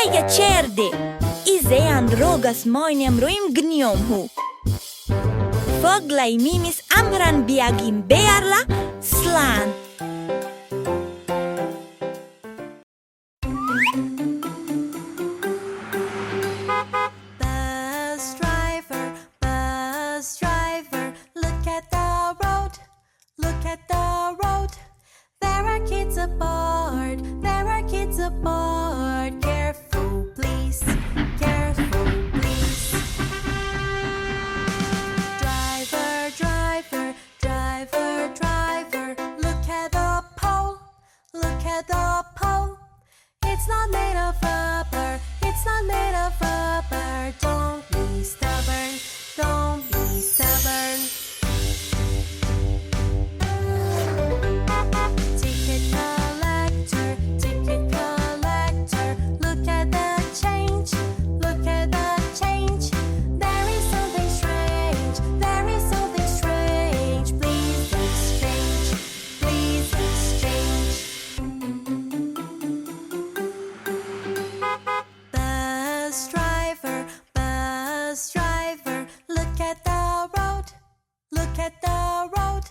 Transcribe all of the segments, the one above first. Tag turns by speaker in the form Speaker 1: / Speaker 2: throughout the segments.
Speaker 1: Gaia cerde, izean rogas moinem ruim gniomhu. Foghlaim mimis Amhráin Beagim bearla slan.
Speaker 2: Bus driver, look at the road, look at the road. There are kids aboard, there are kids aboard. Careful please, careful please. Driver, driver, driver, driver, look at the pole, look at the pole. It's not made of rubber, it's not made of rubber. Don't be stubborn, don't be stubborn. Ticket collector, look at the change, look at the change. There is something strange, there is something strange. Please exchange, please exchange. Bus driver, look at the road, look at the road.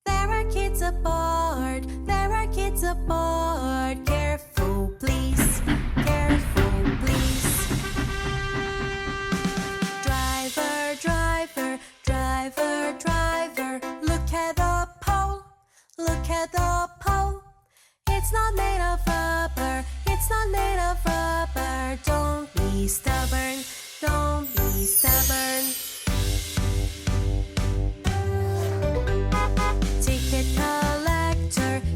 Speaker 2: There are kids aboard, there are kids aboard. Careful please, careful please. Driver, driver, driver, driver, look at the pole, look at the pole. It's not made of rubber, it's not made of rubber. Don't be stubborn, don't be stubborn.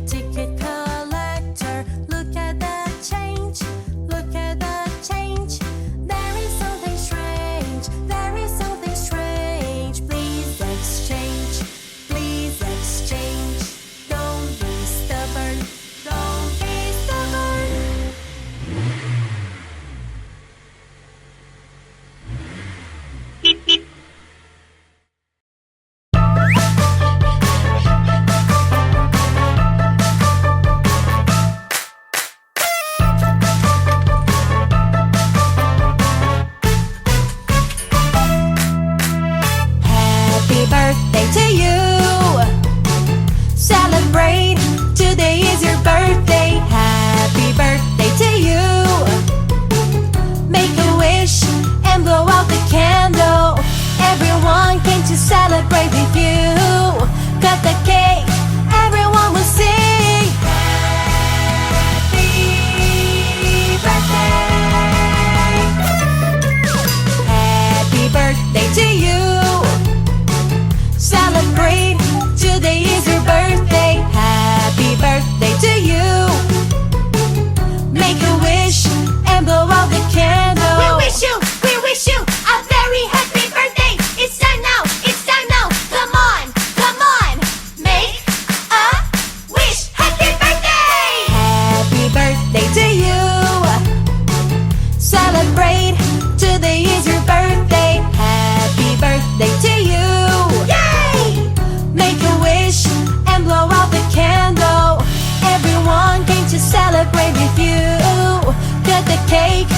Speaker 2: Ticket collector, look at the change, look at the change. There is something strange, there is something strange. Please exchange, please exchange. Don't be stubborn, don't be stubborn. Happy birthday to you. Celebrate, today is your birthday. Happy birthday to you. Make a wish and blow out the candle. Everyone came to celebrate with you. Cut the cake, everyone will sing. Happy birthday. Happy birthday to you. Celebrate, today is your birthday. Happy birthday to you. Make a wish and blow out the candle.
Speaker 3: We wish you a very happy birthday. It's time now, it's time now. Come on, make a wish. Happy birthday.
Speaker 2: Happy birthday to you. Celebrate, today is your birthday. Happy birthday to you.
Speaker 3: Yay!
Speaker 2: Make a wish and blow out the candle. Everyone came to celebrate with you. Cut the cake,